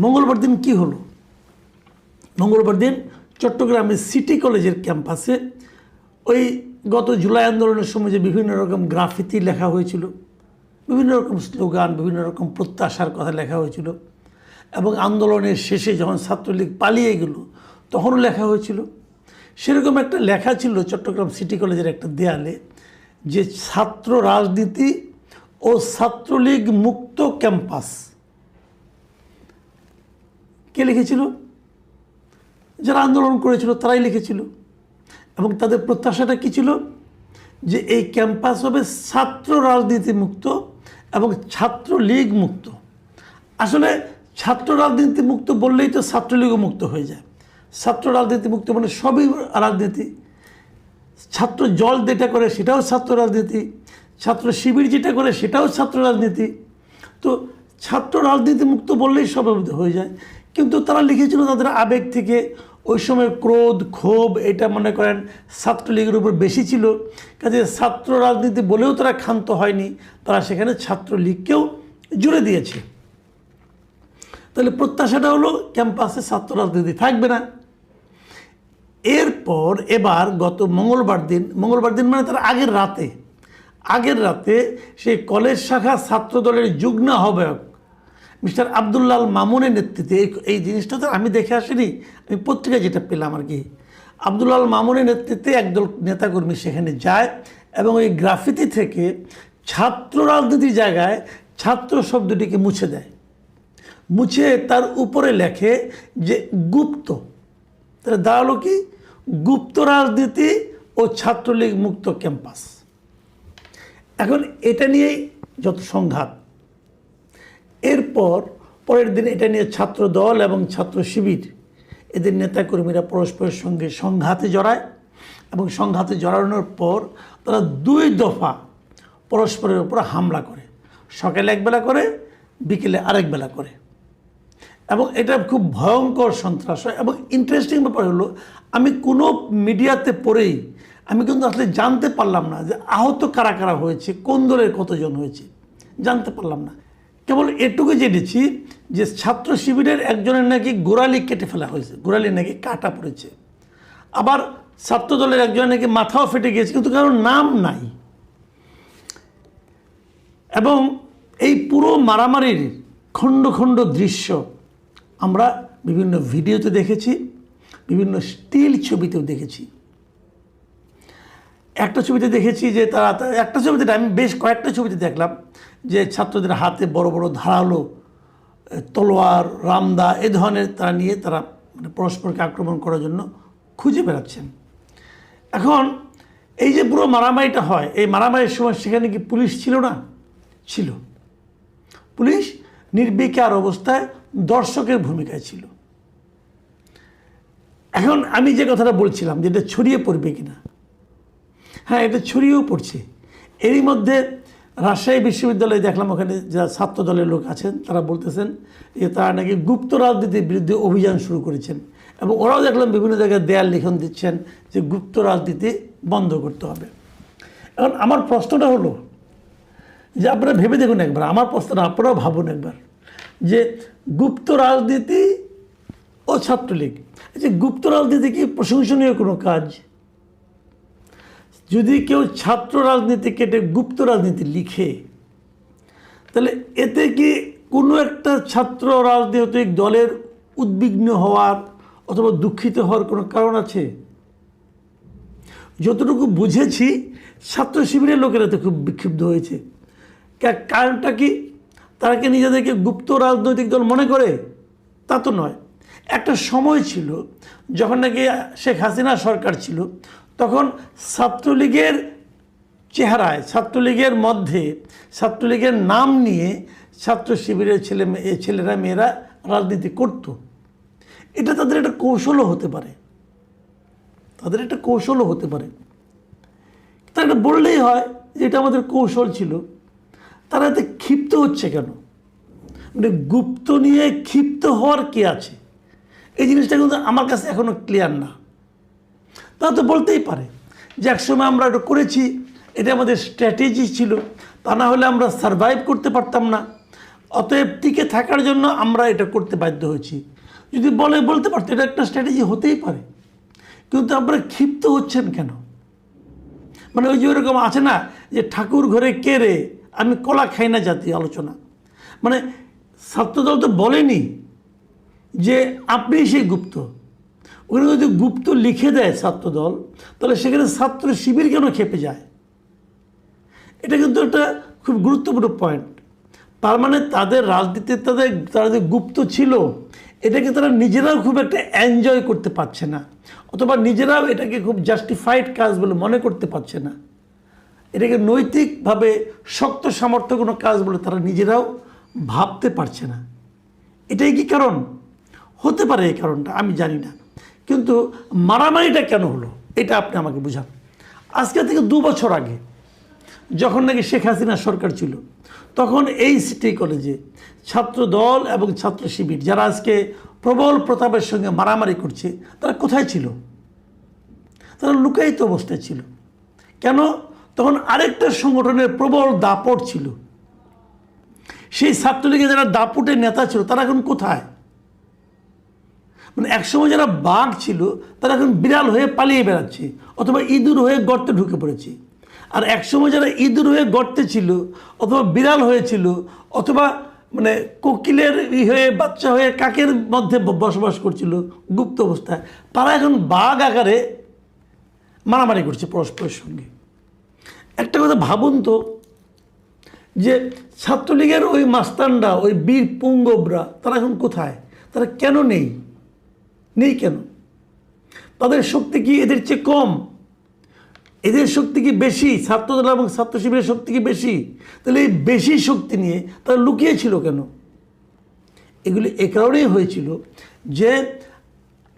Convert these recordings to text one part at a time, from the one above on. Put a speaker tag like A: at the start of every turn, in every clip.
A: মঙ্গলবার দিন কি হলো? মঙ্গলবার দিন চট্টগ্রামের সিটি কলেজের ক্যাম্পাসে ওই গত জুলাই আন্দোলনের সময় যে বিভিন্ন রকম গ্রাফিতি লেখা হয়েছিল, বিভিন্ন রকম স্লোগান, বিভিন্ন রকম প্রত্যাশার কথা লেখা হয়েছিল, এবং আন্দোলনের শেষে যখন ছাত্রলীগ পালিয়ে গেল তখনও লেখা হয়েছিল। সেরকম একটা লেখা ছিল চট্টগ্রাম সিটি কলেজের একটা দেয়ালে, যে ছাত্র রাজনীতি ও ছাত্রলীগ মুক্ত ক্যাম্পাস। কে লিখেছিল? যারা আন্দোলন করেছিল তারাই লিখেছিল। এবং তাদের প্রত্যাশাটা কী ছিল? যে এই ক্যাম্পাস হবে ছাত্র রাজনীতি মুক্ত এবং ছাত্রলীগ মুক্ত। আসলে ছাত্র রাজনীতি মুক্ত বললেই তো ছাত্রলীগও মুক্ত হয়ে যায়। ছাত্র রাজনীতি মুক্ত মানে সবই রাজনীতি। ছাত্র জল যেটা করে সেটাও ছাত্র রাজনীতি, ছাত্র শিবির যেটা করে সেটাও ছাত্র রাজনীতি। তো ছাত্র রাজনীতি মুক্ত বললেই সব হয়ে যায়। কিন্তু তারা লিখেছিল তাদের আবেগ থেকে, ওই সময় ক্রোধ ক্ষোভ এটা মনে করেন ছাত্রলীগের উপর বেশি ছিল, কাজে ছাত্র রাজনীতি বলেও তারা ক্ষান্ত হয়নি, তারা সেখানে ছাত্রলীগকেও জুড়ে দিয়েছে। তাহলে প্রত্যাশাটা হলো ক্যাম্পাসে ছাত্র রাজনীতি থাকবে না। এরপর এবার গত মঙ্গলবার দিন মানে তার আগের রাতে সেই কলেজ শাখা ছাত্রদলের যুগ্ম আহ্বায়ক মিস্টার আবদুল্লাহ মামুনের নেতৃত্বে, এই জিনিসটা তো আমি দেখে আসিনি, আমি পত্রিকায় যেটা পেলাম আর কি, আবদুল্লাহ মামুনের নেতৃত্বে একদল নেতাকর্মী সেখানে যায় এবং ওই গ্রাফিতি থেকে ছাত্র রাজনীতির জায়গায় ছাত্র শব্দটিকে মুছে দেয়। মুছে তার উপরে লেখে যে গুপ্ত। তাহলে দাঁড়ালো কি? গুপ্ত রাজনীতি ও ছাত্রলীগ মুক্ত ক্যাম্পাস। এখন এটা নিয়েই যত সংঘাত। এরপর পরের দিন এটা নিয়ে ছাত্র দল এবং ছাত্র শিবির এদের নেতাকর্মীরা পরস্পরের সঙ্গে সংঘাতে জড়ায় এবং সংঘাতে জড়ানোর পর তারা 2 দফা পরস্পরের উপর হামলা করে। সকালে একবেলা করে, বিকেলে আরেক বেলা করে, এবং এটা খুব ভয়ঙ্কর সন্ত্রাস হয়। এবং ইন্টারেস্টিং ব্যাপার হলো, আমি কোনো মিডিয়াতে পড়েই আমি কিন্তু আসলে জানতে পারলাম না যে আহত কারা কারা হয়েছে, কোন দলের কতজন হয়েছে, জানতে পারলাম না। কেবল এটুকু জেনেছি যে ছাত্র শিবিরের একজনের নাকি গোড়ালি কেটে ফেলা হয়েছে, গোড়ালি নাকি কাটা পড়েছে। আবার ছাত্র দলের একজনের নাকি মাথাও ফেটে গিয়েছে, কিন্তু কারোর নাম নাই। এবং এই পুরো মারামারির খণ্ড খণ্ড দৃশ্য আমরা বিভিন্ন ভিডিওতে দেখেছি, বিভিন্ন স্টিল ছবিতেও দেখেছি। একটা ছবিতে দেখেছি যে একটা ছবিতে আমি বেশ কয়েকটা ছবিতে দেখলাম যে ছাত্রদের হাতে বড় বড় ধারালো তলোয়ার, রামদা এ ধরনের তারা নিয়ে তারা মানে পরস্পরকে আক্রমণ করার জন্য খুঁজে বেড়াচ্ছেন। এখন এই যে পুরো মারামারিটা হয়, এই মারামারির সময় সেখানে কি পুলিশ ছিল না? ছিল। পুলিশ নির্বিকার অবস্থায় দর্শকের ভূমিকায় ছিল। এখন আমি যে কথাটা বলছিলাম যে এটা ছড়িয়ে পড়বে কিনা, হ্যাঁ এটা ছড়িয়েও পড়ছে। এরই মধ্যে রাজশাহী বিশ্ববিদ্যালয়ে দেখলাম ওখানে যারা ছাত্র দলের লোক আছেন তারা বলতেছেন যে তারা নাকি গুপ্ত রাজনীতির বিরুদ্ধে অভিযান শুরু করেছেন, এবং ওরাও দেখলাম বিভিন্ন জায়গায় দেয়াল লিখন দিচ্ছেন যে গুপ্ত রাজনীতি বন্ধ করতে হবে। এখন আমার প্রশ্নটা হলো যে আপনারা ভেবে দেখুন একবার, আমার প্রশ্নটা আপনারাও ভাবুন একবার, যে গুপ্ত রাজনীতি ও ছাত্রলীগ, যে গুপ্ত রাজনীতি কি প্রশংসনীয় কোনো কাজ? যদি কেউ ছাত্র রাজনীতি কেটে গুপ্ত রাজনীতি লিখে, তাহলে এতে কি কোনো একটা ছাত্র রাজনৈতিক দলের উদ্বিগ্ন হওয়ার অথবা দুঃখিত হওয়ার কোনো কারণ আছে? যতটুকু বুঝেছি ছাত্র শিবিরের লোকেরা তো খুব বিক্ষিপ্ত হয়েছে। কারণটা কি? তারা কি নিজেদেরকে গুপ্ত রাজনৈতিক দল মনে করে? তা তো নয়। একটা সময় ছিল যখন নাকি শেখ হাসিনা সরকার ছিল, তখন ছাত্রলীগের চেহারায়, ছাত্রলীগের মধ্যে, ছাত্রলীগের নাম নিয়ে ছাত্র শিবিরের ছেলেরা মেয়েরা রাজনীতি করত। এটা তাদের একটা কৌশলও হতে পারে, তাদের একটা কৌশলও হতে পারে। তা এটা বললেই হয় যে এটা আমাদের কৌশল ছিল। তারা এতে ক্ষিপ্ত হচ্ছে কেন? মানে গুপ্ত নিয়ে ক্ষিপ্ত হওয়ার কি আছে? এই জিনিসটা কিন্তু আমার কাছে এখনও ক্লিয়ার না। তা তো বলতেই পারে যে একসময় আমরা এটা করেছি, এটা আমাদের স্ট্র্যাটেজি ছিল, তা না হলে আমরা সারভাইভ করতে পারতাম না, অতএব টিকে থাকার জন্য আমরা এটা করতে বাধ্য হয়েছি। যদি বলতে পারতো এটা একটা স্ট্র্যাটেজি হতেই পারে, কিন্তু আপনারা ক্ষিপ্ত হচ্ছেন কেন? মানে ওই যে ওরকম আছে না যে ঠাকুর ঘরে কে রে, আমি কলা খাই না জাতীয় আলোচনা। মানে ছাত্রদল তো বলেনি যে আপনি সেই গুপ্ত। ওখানে যদি গুপ্ত লিখে দেয় ছাত্রদল, তাহলে সেখানে ছাত্র শিবির কেন খেপে যায়? এটা কিন্তু একটা খুব গুরুত্বপূর্ণ পয়েন্ট। তার মানে তাদের রাজনীতিতে তারা যে গুপ্ত ছিল, এটাকে তারা নিজেরাও খুব একটা এনজয় করতে পারছে না, অথবা নিজেরাও এটাকে খুব জাস্টিফাইড কাজ বলে মনে করতে পারছে না। এটাকে নৈতিকভাবে শক্ত সামর্থ্য কোনো কাজ বলে তারা নিজেরাও ভাবতে পারছে না। এটাই কি কারণ? হতে পারে এই কারণটা, আমি জানি না। কিন্তু মারামারিটা কেন হলো এটা আপনি আমাকে বুঝান। আজকে থেকে 2 বছর আগে যখন নাকি শেখ হাসিনা সরকার ছিল, তখন এই সিটি কলেজে ছাত্র দল এবং ছাত্র শিবির যারা আজকে প্রবল প্রতাপের সঙ্গে মারামারি করছে, তারা কোথায় ছিল? তারা লুকায়িত অবস্থায় ছিল। কেন? তখন আরেকটা সংগঠনের প্রবল দাপট ছিল। সেই ছাত্রলীগের যারা দাপটের নেতা ছিল তারা এখন কোথায়? মানে একসময় যারা বাঘ ছিল তারা এখন বিড়াল হয়ে পালিয়ে বেড়াচ্ছে, অথবা ইঁদুর হয়ে গর্তে ঢুকে পড়েছে। আর একসময় যারা ইঁদুর হয়ে গর্তে ছিল, অথবা বিড়াল হয়েছিল, অথবা মানে কোকিলের হয়ে বাচ্চা হয়ে কাকের মধ্যে বসবাস করছিল গুপ্ত অবস্থায়, তারা এখন বাঘ আকারে মারামারি করছে পরস্পরের সঙ্গে। একটা কথা ভাবুন তো, যে ছাত্রলীগের ওই মাস্তানরা, ওই বীর পুঙ্গবরা, তারা এখন কোথায়? তারা কেন নেই? কেন? তাদের শক্তি কি এদের চেয়ে কম? এদের শক্তি কি বেশি? ছাত্রদল এবং ছাত্র শিবিরের শক্তি কি বেশি? তাহলে এই বেশি শক্তি নিয়ে তারা লুকিয়েছিল কেন? এগুলি এ কারণেই হয়েছিল যে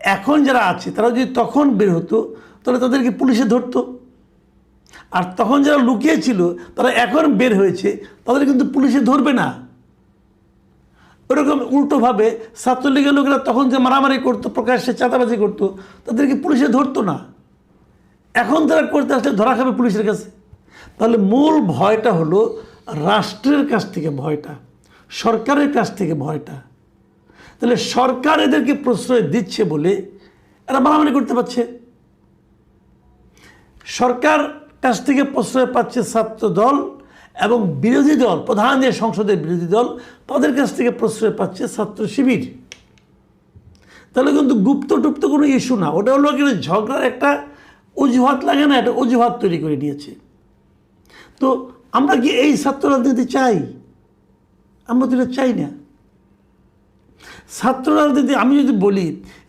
A: এখন যারা আছে তারা যদি তখন বের হতো, তাহলে তাদেরকে পুলিশে ধরতো। আর তখন যারা লুকিয়েছিল তারা এখন বের হয়েছে, তাদের কিন্তু পুলিশে ধরবে না। ওরকম উল্টোভাবে ছাত্রলীগের লোকেরা তখন যে মারামারি করতো, প্রকাশ্যে চাঁদাবাজি করতো, তাদেরকে পুলিশে ধরতো না। এখন তারা করতে আসলে ধরা খাবে পুলিশের কাছে। তাহলে মূল ভয়টা হলো রাষ্ট্রের কাছ থেকে ভয়টা, সরকারের কাছ থেকে ভয়টা। তাহলে সরকার এদেরকে প্রশ্রয় দিচ্ছে বলে এরা মারামারি করতে পারছে। সরকার কাছ থেকে প্রশ্রয় পাচ্ছে ছাত্র দল, এবং বিরোধী দল, প্রধান যে সংসদের বিরোধী দল, তাদের কাছ থেকে প্রশ্রয় পাচ্ছে ছাত্র শিবির। তাহলে কিন্তু গুপ্ত টুপ্ত কোনো ইস্যু না, ওটা হলো কিন্তু ঝগড়ার একটা অজুহাত লাগে না, এটা অজুহাত তৈরি করে নিয়েছে। তো আমরা কি এই ছাত্র রাজনীতি চাই? আমরা তো এটা চাই না। ছাত্র রাজনীতি, আমি যদি বলি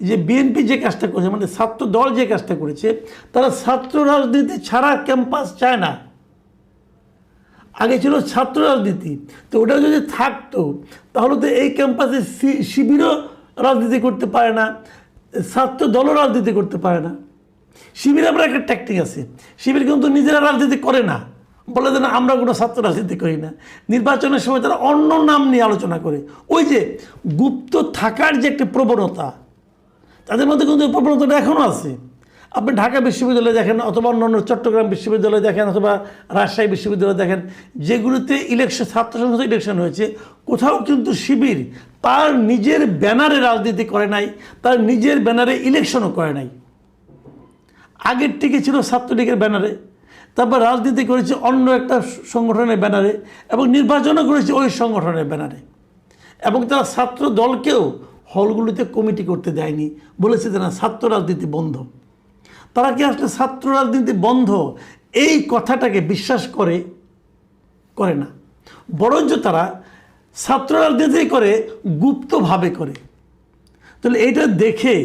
A: যে বিএনপি যে কাজটা করেছে, মানে ছাত্র দল যে কাজটা করেছে, তারা ছাত্র রাজনীতি ছাড়া ক্যাম্পাস চায় না। আগে ছিল ছাত্র রাজনীতি, তো ওটা যদি থাকতো তাহলে তো এই ক্যাম্পাসে শিবিরও রাজনীতি করতে পারে না, ছাত্র দলও রাজনীতি করতে পারে না। শিবির আমরা একটা ট্যাকটিক আছে, শিবির কিন্তু নিজেরা রাজনীতি করে না, বলে যে না আমরা কোনো ছাত্র রাজনীতি করি না। নির্বাচনের সময় তারা অন্য নাম নিয়ে আলোচনা করে। ওই যে গুপ্ত থাকার যে একটা প্রবণতা, তাদের মধ্যে কিন্তু এই প্রবণতাটা এখনও আছে। আপনি ঢাকা বিশ্ববিদ্যালয় দেখেন, অথবা অন্যান্য চট্টগ্রাম বিশ্ববিদ্যালয় দেখেন, অথবা রাজশাহী বিশ্ববিদ্যালয় দেখেন, যেগুলোতে ইলেকশন, ছাত্র সংসদ ইলেকশন হয়েছে, কোথাও কিন্তু শিবির তার নিজের ব্যানারে রাজনীতি করে নাই, তার নিজের ব্যানারে ইলেকশনও করে নাই। আগের টিকে ছিল ছাত্রলীগের ব্যানারে, তারপর রাজনীতি করেছে অন্য একটা সংগঠনের ব্যানারে, এবং নির্বাচনও করেছে ওই সংগঠনের ব্যানারে। এবং তারা ছাত্র দলকেও হলগুলিতে কমিটি করতে দেয়নি, বলেছে যে না ছাত্র রাজনীতি বন্ধ। তারা কি আসলে ছাত্র রাজনীতি বন্ধ এই কথাটাকে বিশ্বাস করে না, বরঞ্চ তারা ছাত্র রাজনীতি করে গুপ্তভাবে করে। তাহলে এইটা দেখে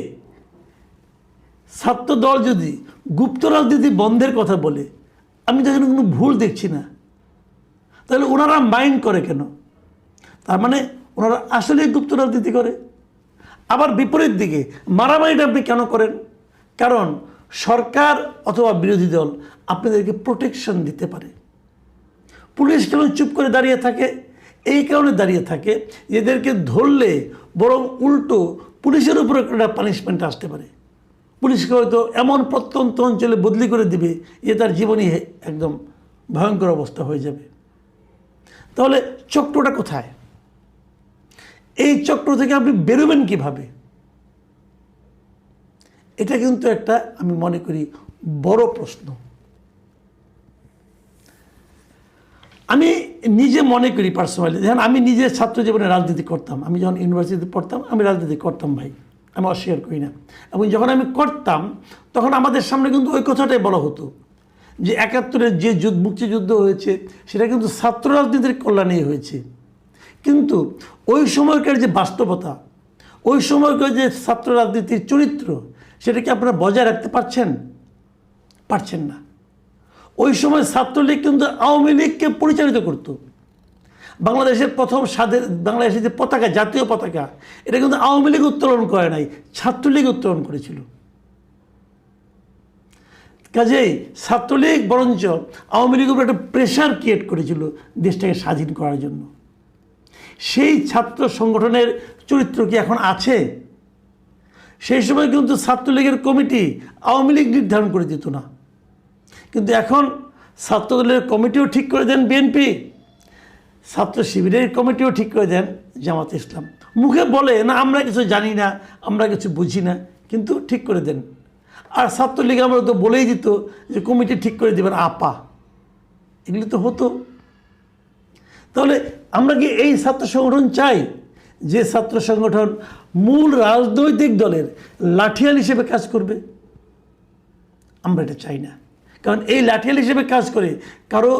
A: ছাত্র দল যদি গুপ্ত রাজনীতি বন্ধের কথা বলে, আমি যেখানে কোনো ভুল দেখছি না। তাহলে ওনারা মাইন্ড করে কেন? তার মানে ওনারা আসলেই গুপ্ত রাজনীতি করে। আবার বিপরীত দিকে মারামারিটা আপনি কেন করেন? কারণ সরকার অথবা বিরোধী দল আপনাদেরকে প্রোটেকশন দিতে পারে। পুলিশ কেন চুপ করে দাঁড়িয়ে থাকে? এই কারণে দাঁড়িয়ে থাকে, এদেরকে ধরলে বরং উল্টো পুলিশের উপরে একটা পানিশমেন্ট আসতে পারে। পুলিশকে হয়তো এমন প্রত্যন্ত অঞ্চলে বদলি করে দিবে যে তার জীবনই একদম ভয়ঙ্কর অবস্থা হয়ে যাবে। তাহলে চক্রটা কোথায়? এই চক্র থেকে আপনি বেরোবেন কিভাবে? এটা কিন্তু একটা আমি মনে করি বড় প্রশ্ন। আমি নিজে মনে করি পার্সোনালি, দেখেন আমি নিজে ছাত্র জীবনে রাজনীতি করতাম, আমি যখন ইউনিভার্সিটিতে পড়তাম আমি রাজনীতি করতাম ভাই, আমি অস্বীকার করি না। এবং যখন আমি করতাম তখন আমাদের সামনে কিন্তু ওই কথাটাই বলা হতো যে ৭১-এর যে মুক্তিযুদ্ধ হয়েছে সেটা কিন্তু ছাত্র রাজনীতির কল্যাণেই হয়েছে। কিন্তু ওই সময়কার যে বাস্তবতা, ওই সময়কার যে ছাত্র রাজনীতির চরিত্র, সেটাকে আপনারা বজায় রাখতে পারছেন না। ওই সময় ছাত্রলীগ কিন্তু আওয়ামী লীগকে পরিচালিত করত। বাংলাদেশের প্রথম বাংলাদেশের যে পতাকা, জাতীয় পতাকা, এটা কিন্তু আওয়ামী লীগ উত্তোলন করে নাই, ছাত্রলীগ উত্তোলন করেছিল। কাজেই ছাত্রলীগ বরঞ্চ আওয়ামী লীগের উপর একটা প্রেশার ক্রিয়েট করেছিল দেশটাকে স্বাধীন করার জন্য। সেই ছাত্র সংগঠনের চরিত্র কি এখন আছে? সেই সময় কিন্তু ছাত্রলীগের কমিটি আওয়ামী লীগ নির্ধারণ করে দিত না, কিন্তু এখন ছাত্রদলের কমিটিও ঠিক করে দেন বিএনপি, ছাত্র শিবিরের কমিটিও ঠিক করে দেন জামাতে ইসলাম। মুখে বলে না আমরা কিছু জানি না, আমরা কিছু বুঝি না, কিন্তু ঠিক করে দেন। আর ছাত্রলীগ আমরা তো বলেই দিত যে কমিটি ঠিক করে দেবেন আপা, এগুলি তো হতো। তাহলে আমরা কি এই ছাত্র সংগঠন চাই যে ছাত্র সংগঠন মূল রাজনৈতিক দলের লাঠিয়াল হিসেবে কাজ করবে? আমরা এটা চাই না। কারণ এই লাঠিয়াল হিসেবে কাজ করে কারো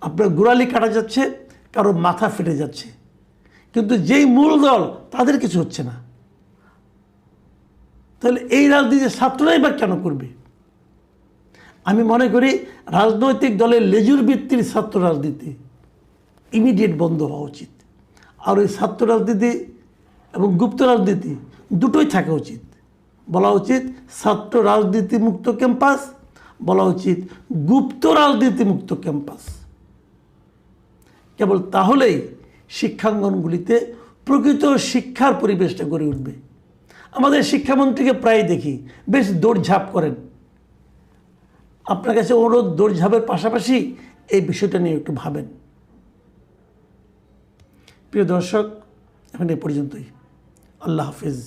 A: আপনার গোড়ালি কাটা যাচ্ছে, কারো মাথা ফেটে যাচ্ছে, কিন্তু যেই মূল দল তাদের কিছু হচ্ছে না। তাহলে এই রাজনীতি ছাত্ররাই বা কেন করবে? আমি মনে করি রাজনৈতিক দলের লেজুর ভিত্তির ছাত্র রাজনীতি ইমিডিয়েট বন্ধ হওয়া উচিত। আর ওই ছাত্র রাজনীতি এবং গুপ্ত রাজনীতি দুটোই থাকা উচিত। বলা উচিত ছাত্র রাজনীতি মুক্ত ক্যাম্পাস, বলা উচিত গুপ্ত রাজনীতি মুক্ত ক্যাম্পাস। কেবল তাহলেই শিক্ষাঙ্গনগুলিতে প্রকৃত শিক্ষার পরিবেশটা গড়ে উঠবে। আমাদের শিক্ষামন্ত্রীকে প্রায় দেখি বেশ দৌড়ঝাঁপ করেন। আপনার কাছে অনুরোধ, দৌড়ঝাঁপের পাশাপাশি এই বিষয়টা নিয়ে একটু ভাবেন। প্রিয় দর্শক, এখন এ পর্যন্তই। আল্লাহ হাফিজ।